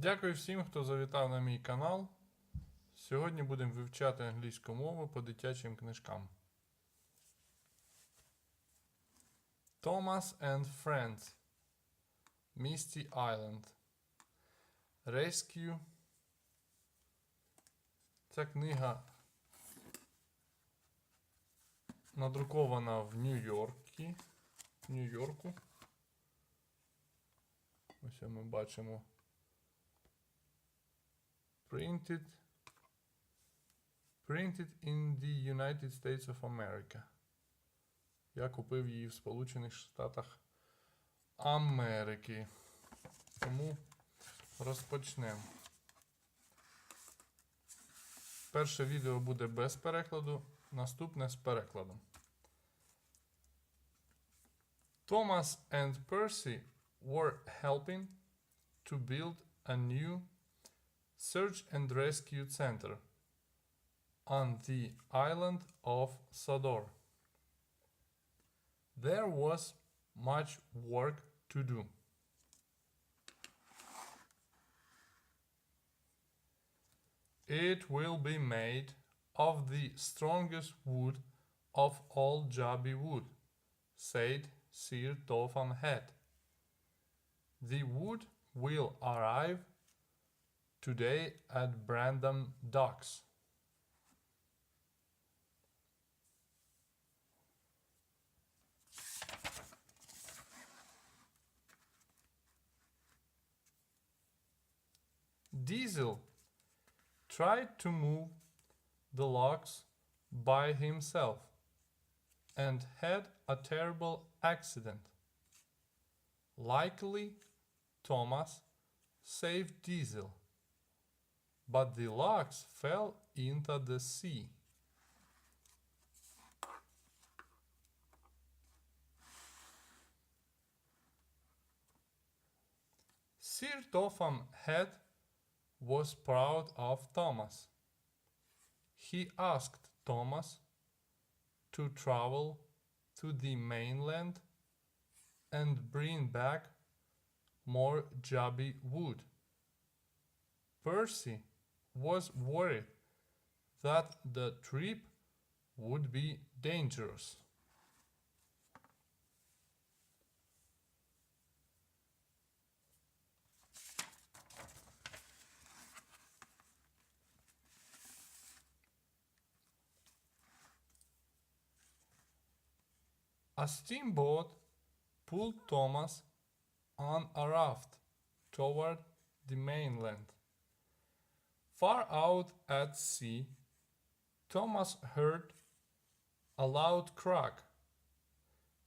Дякую всім, хто завітав на мій канал. Сьогодні будемо вивчати англійську мову по дитячим книжкам. Thomas and Friends. Misty Island. Rescue. Ця книга надрукована в Нью-Йорку. Ось ми бачимо. Printed in the United States of America. Я купив її в Сполучених Штатах Америки. Тому розпочнемо. Перше відео буде без перекладу, наступне з перекладом. Thomas and Percy were helping to build a new search and rescue center on the island of Sodor. There was much work to do. It will be made of the strongest wood of all Jabi wood, said Sir Topham Head. The wood will arrive today at Brandon Docks. Diesel tried to move the logs by himself and had a terrible accident. Luckily, Thomas saved Diesel, but the logs fell into the sea. Sir Topham Head was proud of Thomas. He asked Thomas to travel to the mainland and bring back more Jabi wood. Percy was worried that the trip would be dangerous. A steamboat pulled Thomas on a raft toward the mainland. Far out at sea, Thomas heard a loud crack.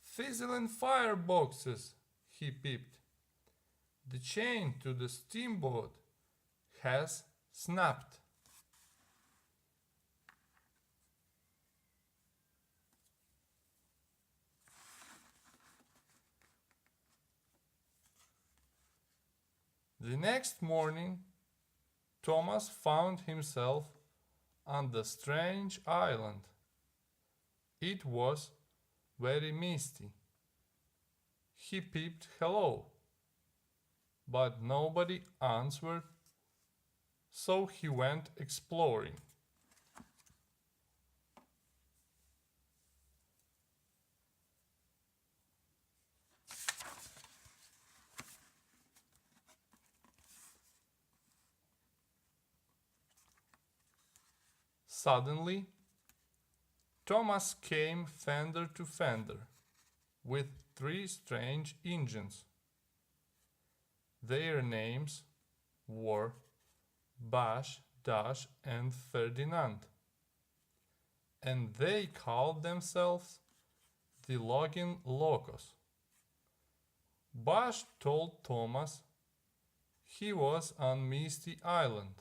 "Fizzling fireboxes," he peeped. "The chain to the steamboat has snapped." The next morning, Thomas found himself on the strange island. It was very misty. He peeped hello, but nobody answered, so he went exploring. Suddenly, Thomas came fender to fender with three strange Indians. Their names were Bash, Dash, and Ferdinand, and they called themselves the Logging Locos. Bash told Thomas he was on Misty Island.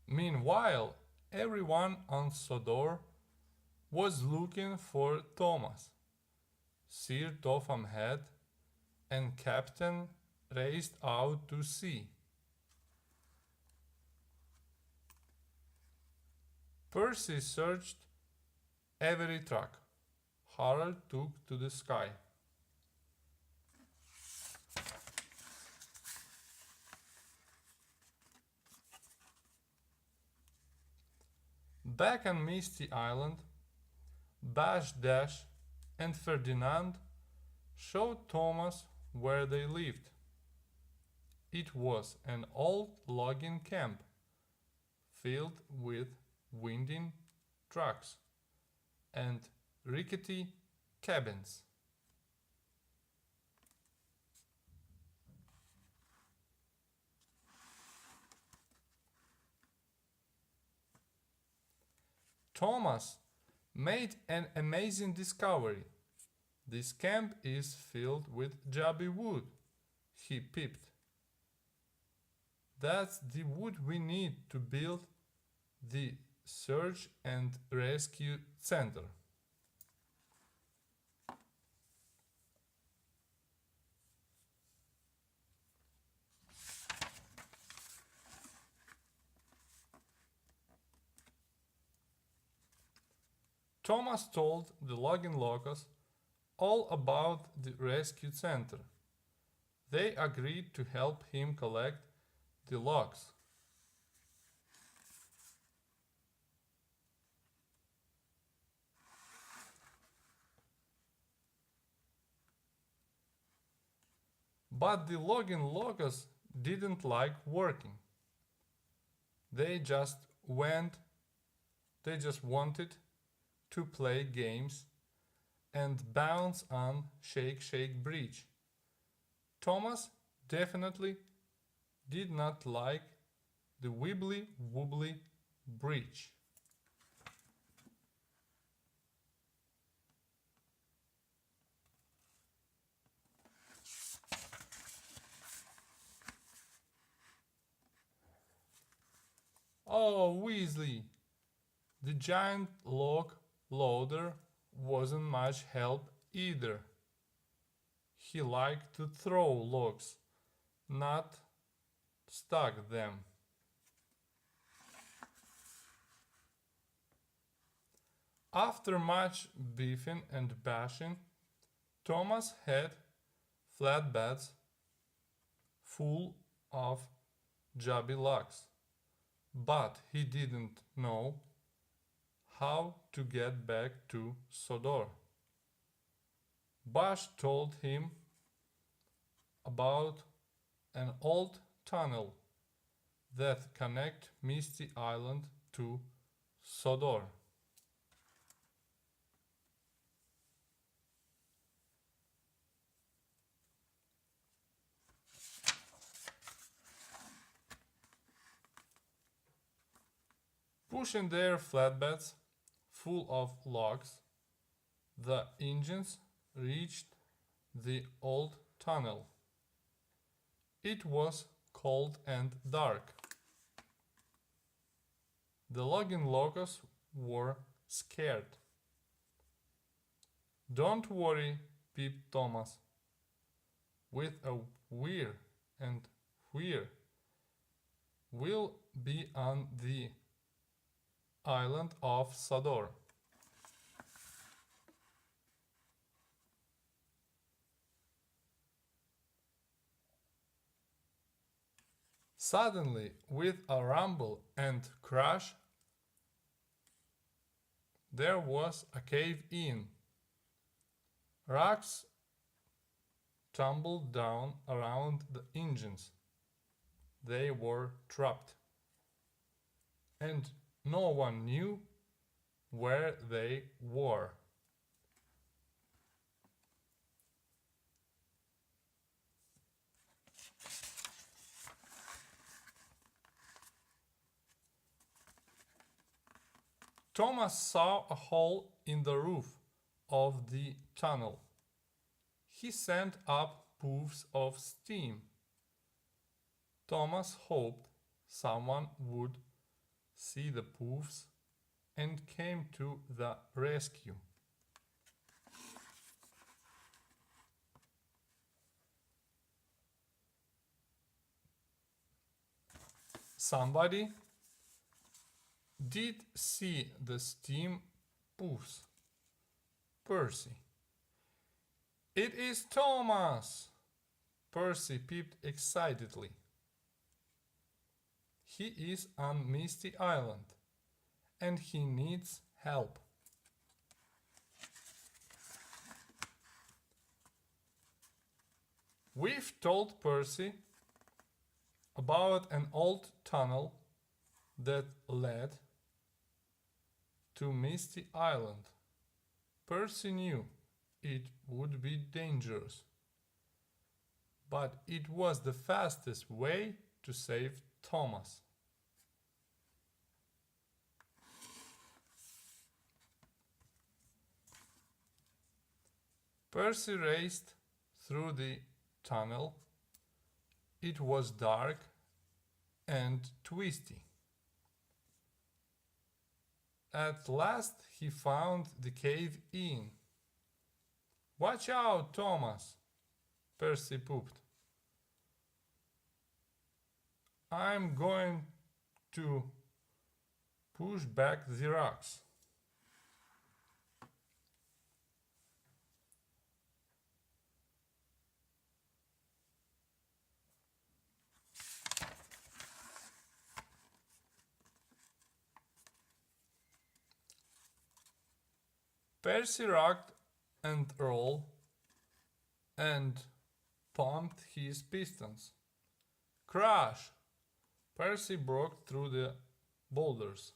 Meanwhile, everyone on Sodor was looking for Thomas. Sir Topham Head and Captain raced out to sea. Percy searched every truck Harold took to the sky. Back on Misty Island, Bash, Dash, and Ferdinand showed Thomas where they lived. It was an old logging camp filled with winding trucks and rickety cabins. Thomas made an amazing discovery. This camp is filled with jobby wood, he peeped. That's the wood we need to build the search and rescue center. Thomas told the logging locals all about the rescue center. They agreed to help him collect the logs. But the logging loggers didn't like working. They just wanted to play games and bounce on Shake Shake Bridge. Thomas definitely did not like the wibbly wobbly bridge. Oh, Weasley! The giant log loader wasn't much help either. He liked to throw logs, not stack them. After much beefing and bashing, Thomas had flatbeds full of jobby logs, but he didn't know how to get back to Sodor. Bash told him about an old tunnel that connects Misty Island to Sodor. Pushing their flatbeds full of logs, the engines reached the old tunnel. It was cold and dark. The logging loggers were scared. Don't worry, peeped Thomas. With a whir and whir, we'll be on the island of Sodor. Suddenly, with a rumble and crash, there was a cave-in. Rocks tumbled down around the engines. They were trapped, and no one knew where they were. Thomas saw a hole in the roof of the tunnel. He sent up puffs of steam. Thomas hoped someone would see the puffs and came to the rescue. Somebody did see the steam puffs. Percy. It is Thomas! Percy peeped excitedly. He is on Misty Island, and he needs help. We've told Percy about an old tunnel that led to Misty Island. Percy knew it would be dangerous, but it was the fastest way to save Thomas. Percy raced through the tunnel. It was dark and twisty. At last he found the cave in. Watch out, Thomas! Percy pooped. I'm going to push back the rocks. Percy rocked and rolled and pumped his pistons. Crash! Percy broke through the boulders.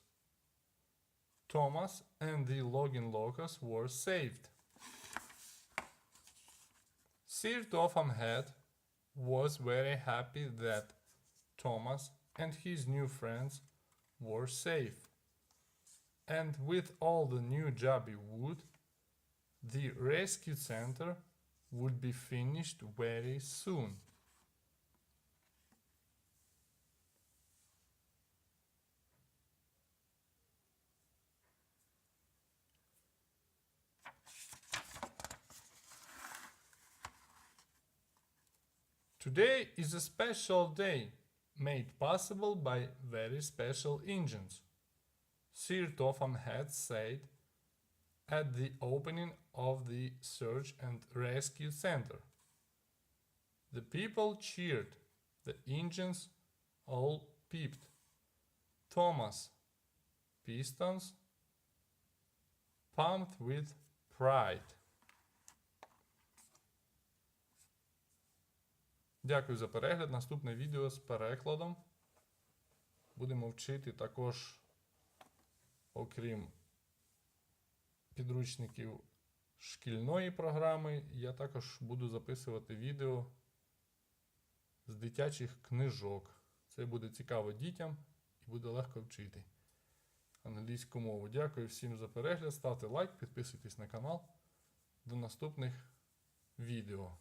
Thomas and the logging locusts were saved. Sir Topham Head was very happy that Thomas and his new friends were safe. And with all the new jobby wood, the rescue center would be finished very soon. Today is a special day, made possible by very special engines, Sir Topham Head said at the opening of the Search and Rescue Center. The people cheered, the engines all peeped. Thomas' pistons pumped with pride. Дякую за перегляд. Наступне відео з перекладом. Будемо вчити також, окрім підручників шкільної програми, я також буду записувати відео з дитячих книжок. Це буде цікаво дітям і буде легко вчити англійську мову. Дякую всім за перегляд. Ставте лайк, підписуйтесь на канал. До наступних відео.